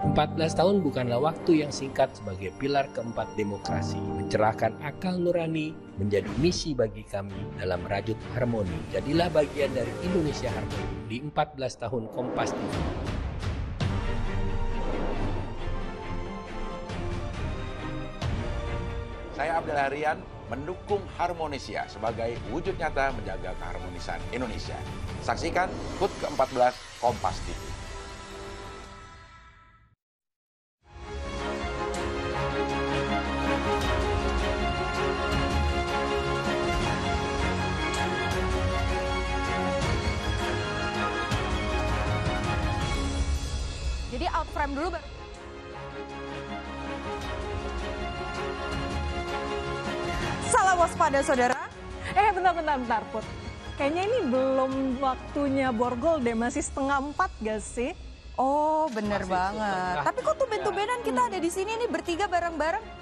14 tahun bukanlah waktu yang singkat sebagai pilar keempat demokrasi. Mencerahkan akal nurani menjadi misi bagi kami dalam merajut harmoni. Jadilah bagian dari Indonesia Harmoni di 14 tahun Kompas TV. Saya Abdel Harian mendukung Harmonisia sebagai wujud nyata menjaga keharmonisan Indonesia. Saksikan HUT ke-14 Kompas TV. Jadi out frame dulu baru. Salam waspada saudara. Bentar Put. Kayaknya ini belum waktunya borgol deh, masih 3:30 gak sih? Oh bener banget. Tapi kok tumben-tumbenan kita ada di sini nih bertiga bareng-bareng?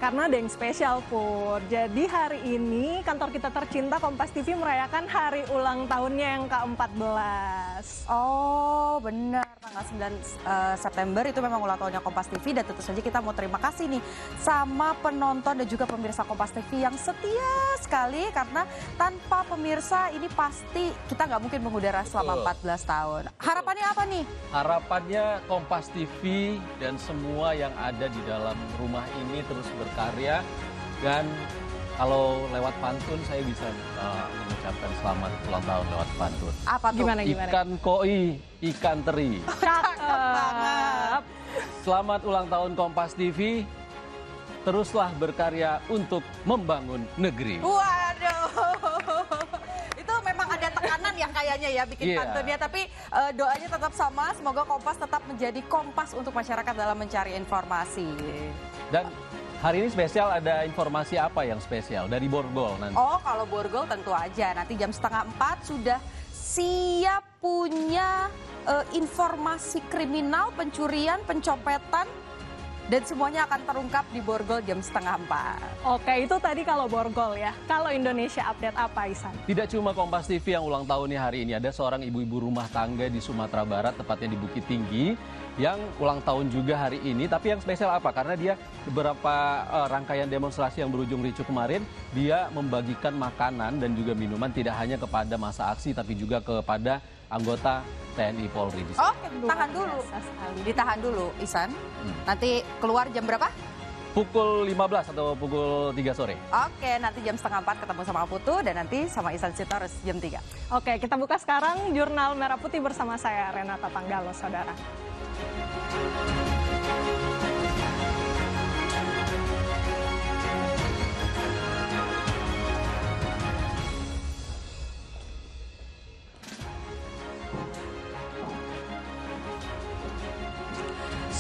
Karena ada yang spesial Put. Jadi hari ini kantor kita tercinta Kompas TV merayakan hari ulang tahunnya yang ke-14. Oh benar, tanggal 9 September itu memang ulang tahunnya Kompas TV. Dan tentu saja kita mau terima kasih nih sama penonton dan juga pemirsa Kompas TV yang setia sekali. Karena tanpa pemirsa ini pasti kita nggak mungkin mengudara selama 14 tahun. Harapannya apa nih? Harapannya Kompas TV dan semua yang ada di dalam rumah ini terus berkarya. Dan kalau lewat pantun saya bisa mengucapkan selamat ulang tahun lewat pantun. Apa tuh? Gimana? Ikan koi, ikan teri. Cakep banget. Selamat ulang tahun Kompas TV. Teruslah berkarya untuk membangun negeri. Waduh, itu memang ada tekanan ya kayaknya ya bikin pantunnya. Tapi doanya tetap sama, semoga Kompas tetap menjadi kompas untuk masyarakat dalam mencari informasi. Dan hari ini spesial, ada informasi apa yang spesial dari Borgol nanti? Oh, kalau borgol tentu aja nanti jam 3:30 sudah siap punya informasi kriminal, pencurian, pencopetan. Dan semuanya akan terungkap di borgol jam 3:30. Oke, itu tadi kalau borgol ya. Kalau Indonesia Update apa, Isan? Tidak cuma Kompas TV yang ulang tahunnya hari ini, ada seorang ibu-ibu rumah tangga di Sumatera Barat, tepatnya di Bukit Tinggi, yang ulang tahun juga hari ini. Tapi yang spesial apa? Karena dia beberapa rangkaian demonstrasi yang berujung ricuh kemarin, dia membagikan makanan dan juga minuman tidak hanya kepada masa aksi, tapi juga kepada anggota TNI Polri. Oke, tahan dulu. Ditahan dulu, Isan. Nanti keluar jam berapa? Pukul 15 atau pukul 3 sore. Oke, nanti jam 3:30 ketemu sama Putu dan nanti sama Isan Sitorus jam 3. Oke, kita buka sekarang Jurnal Merah Putih bersama saya Renata Panggalo, saudara.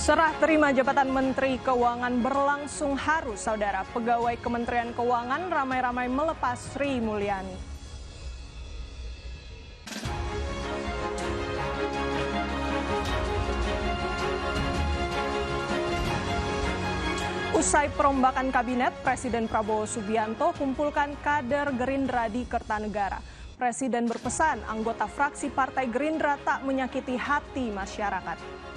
Serah terima jabatan Menteri Keuangan berlangsung haru, saudara. Pegawai Kementerian Keuangan ramai-ramai melepas Sri Mulyani. Usai perombakan kabinet, Presiden Prabowo Subianto kumpulkan kader Gerindra di Kertanegara. Presiden berpesan anggota fraksi Partai Gerindra tak menyakiti hati masyarakat.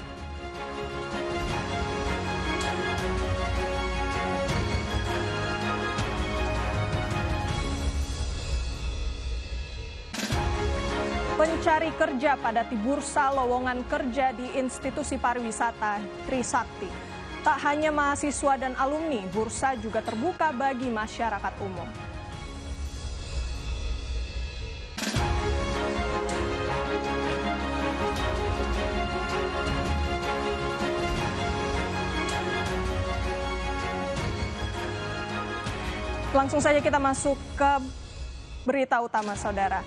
Pencari kerja padati bursa lowongan kerja di institusi pariwisata Trisakti. Tak hanya mahasiswa dan alumni, bursa juga terbuka bagi masyarakat umum. Langsung saja kita masuk ke berita utama, saudara.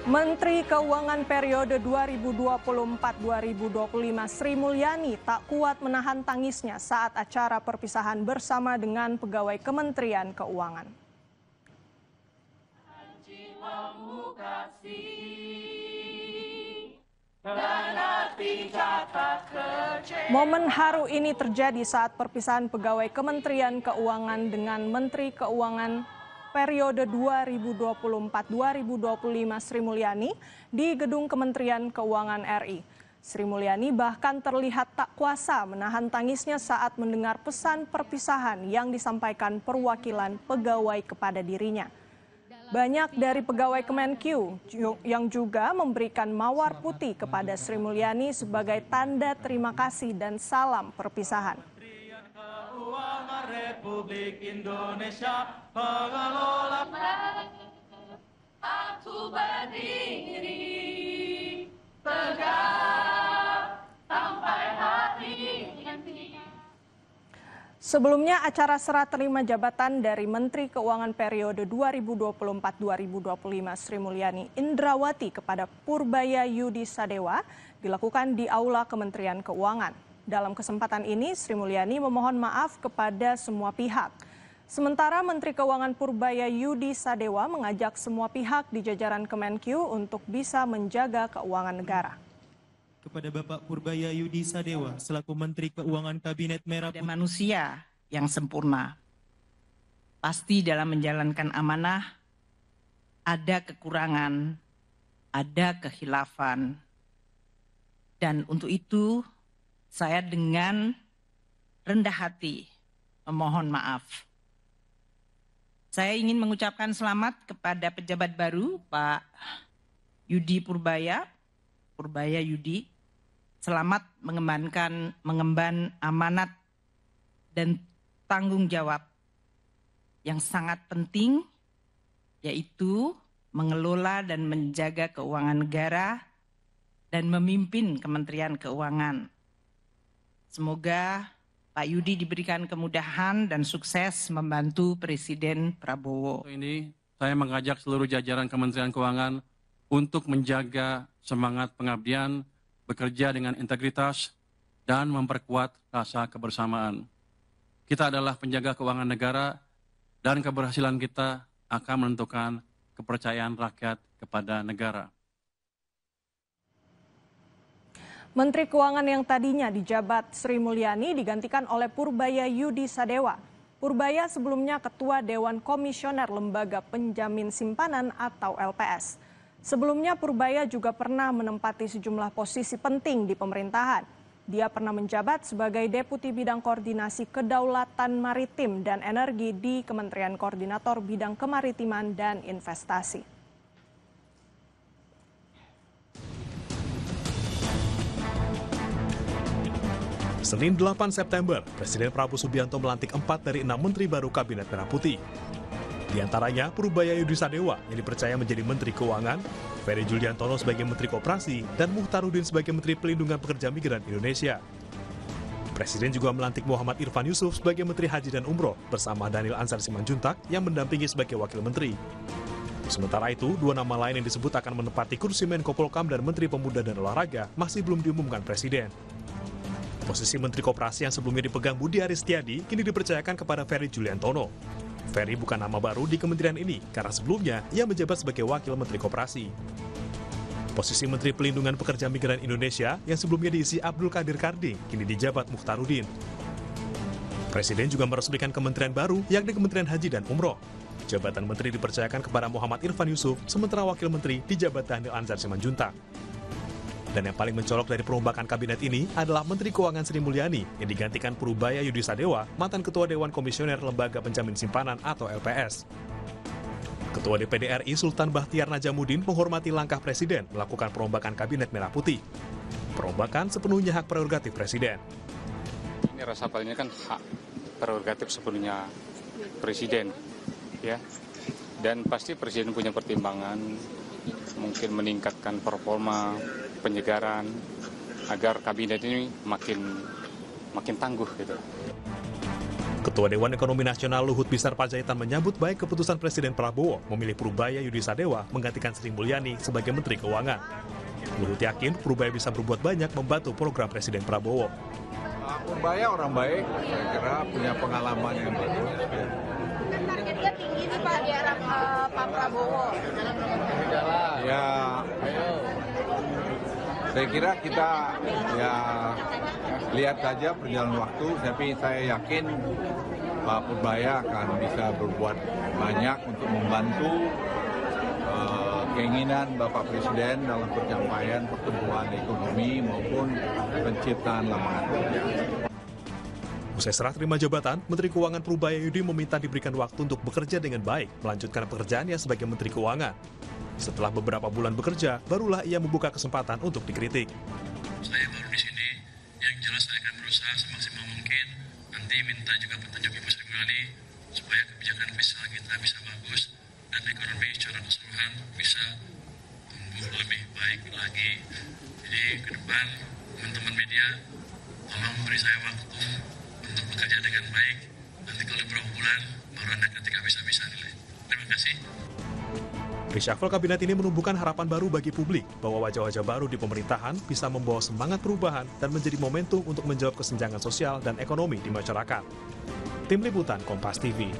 Menteri Keuangan periode 2024-2025 Sri Mulyani tak kuat menahan tangisnya saat acara perpisahan bersama dengan pegawai Kementerian Keuangan. Momen haru ini terjadi saat perpisahan pegawai Kementerian Keuangan dengan Menteri Keuangan periode 2024-2025 Sri Mulyani di Gedung Kementerian Keuangan RI. Sri Mulyani bahkan terlihat tak kuasa menahan tangisnya saat mendengar pesan perpisahan yang disampaikan perwakilan pegawai kepada dirinya. Banyak dari pegawai Kemenkyu yang juga memberikan mawar putih kepada Sri Mulyani sebagai tanda terima kasih dan salam perpisahan. Keuangan Republik Indonesia, pengelola aku berdiri tegak sampai hari ini. Sebelumnya acara serah terima jabatan dari Menteri Keuangan periode 2024-2025 Sri Mulyani Indrawati kepada Purbaya Yudi Sadewa dilakukan di Aula Kementerian Keuangan. Dalam kesempatan ini Sri Mulyani memohon maaf kepada semua pihak. Sementara Menteri Keuangan Purbaya Yudi Sadewa mengajak semua pihak di jajaran Kemenkyu untuk bisa menjaga keuangan negara. Kepada Bapak Purbaya Yudi Sadewa selaku Menteri Keuangan Kabinet Merah Putih. Manusia yang sempurna. Pasti dalam menjalankan amanah ada kekurangan, ada kehilafan. Dan untuk itu saya dengan rendah hati memohon maaf. Saya ingin mengucapkan selamat kepada pejabat baru Pak Yudi Purbaya Yudi. Selamat mengemban amanat dan tanggung jawab yang sangat penting, yaitu mengelola dan menjaga keuangan negara dan memimpin Kementerian Keuangan. Semoga Pak Yudi diberikan kemudahan dan sukses membantu Presiden Prabowo. Ini saya mengajak seluruh jajaran Kementerian Keuangan untuk menjaga semangat pengabdian, bekerja dengan integritas, dan memperkuat rasa kebersamaan. Kita adalah penjaga keuangan negara, dan keberhasilan kita akan menentukan kepercayaan rakyat kepada negara. Menteri Keuangan yang tadinya dijabat Sri Mulyani digantikan oleh Purbaya Yudi Sadewa. Purbaya sebelumnya Ketua Dewan Komisioner Lembaga Penjamin Simpanan atau LPS. Sebelumnya Purbaya juga pernah menempati sejumlah posisi penting di pemerintahan. Dia pernah menjabat sebagai Deputi Bidang Koordinasi Kedaulatan Maritim dan Energi di Kementerian Koordinator Bidang Kemaritiman dan Investasi. Senin 8 September, Presiden Prabowo Subianto melantik 4 dari 6 menteri baru Kabinet Merah Putih. Di antaranya Purbaya Yudi Sadewa yang dipercaya menjadi Menteri Keuangan, Ferry Juliantono sebagai Menteri Koperasi, dan Muhtarudin sebagai Menteri Pelindungan Pekerja Migran Indonesia. Presiden juga melantik Muhammad Irfan Yusuf sebagai Menteri Haji dan Umroh bersama Daniel Ansar Simanjuntak yang mendampingi sebagai Wakil Menteri. Sementara itu, 2 nama lain yang disebut akan menempati kursi Menko Polhukam dan Menteri Pemuda dan Olahraga masih belum diumumkan Presiden. Posisi Menteri Koperasi yang sebelumnya dipegang Budi Aristiadi kini dipercayakan kepada Ferry Juliantono. Ferry bukan nama baru di kementerian ini karena sebelumnya ia menjabat sebagai Wakil Menteri Koperasi. Posisi Menteri Pelindungan Pekerja Migran Indonesia yang sebelumnya diisi Abdul Qadir Karding kini dijabat Muhtarudin. Presiden juga meresmikan kementerian baru yakni Kementerian Haji dan Umroh. Jabatan menteri dipercayakan kepada Muhammad Irfan Yusuf, sementara Wakil Menteri dijabat Daniel Ansar Simanjuntak. Dan yang paling mencolok dari perombakan kabinet ini adalah Menteri Keuangan Sri Mulyani yang digantikan Purbaya Yudi Sadewa, mantan Ketua Dewan Komisioner Lembaga Penjamin Simpanan atau LPS. Ketua DPD RI Sultan Bahtiar Najamuddin menghormati langkah Presiden melakukan perombakan Kabinet Merah Putih. Perombakan sepenuhnya hak prerogatif Presiden. Ini resapelnya kan hak prerogatif sepenuhnya Presiden, ya. Dan pasti Presiden punya pertimbangan, mungkin meningkatkan performa penyegaran agar kabinet ini makin tangguh gitu. Ketua Dewan Ekonomi Nasional Luhut Binsar Panjaitan menyambut baik keputusan Presiden Prabowo memilih Purbaya Yudi Sadewa menggantikan Sri Mulyani sebagai Menteri Keuangan. Luhut yakin Purbaya bisa berbuat banyak membantu program Presiden Prabowo. Purbaya orang baik, saya kira punya pengalaman yang bagus. Targetnya tinggi nih Pak di arah Pak Prabowo. Ya, saya kira kita ya lihat saja perjalanan waktu, tapi saya yakin Pak Purbaya akan bisa berbuat banyak untuk membantu keinginan Bapak Presiden dalam pencapaian pertumbuhan ekonomi maupun penciptaan lapangan kerja. Usai serah terima jabatan, Menteri Keuangan Prubaya Yudi meminta diberikan waktu untuk bekerja dengan baik, melanjutkan pekerjaannya sebagai Menteri Keuangan. Setelah beberapa bulan bekerja, barulah ia membuka kesempatan untuk dikritik. Saya baru di sini, yang jelas saya akan berusaha semaksimal mungkin. Nanti minta juga petunjuk Ibu Sri Mulyani supaya kebijakan fiskal kita bisa bagus dan ekonomi secara keseluruhan bisa tumbuh lebih baik lagi. Jadi ke depan teman-teman media tolong beri saya waktu untuk bekerja dengan baik. Nanti kalau beberapa bulan baru Anda ketika bisa nilai. Terima kasih. Reshuffle kabinet ini menumbuhkan harapan baru bagi publik bahwa wajah-wajah baru di pemerintahan bisa membawa semangat perubahan dan menjadi momentum untuk menjawab kesenjangan sosial dan ekonomi di masyarakat. Tim Liputan Kompas TV.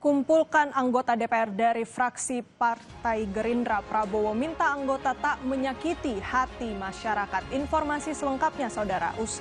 Kumpulkan anggota DPR dari fraksi Partai Gerindra. Prabowo minta anggota tak menyakiti hati masyarakat. Informasi selengkapnya, saudara, usai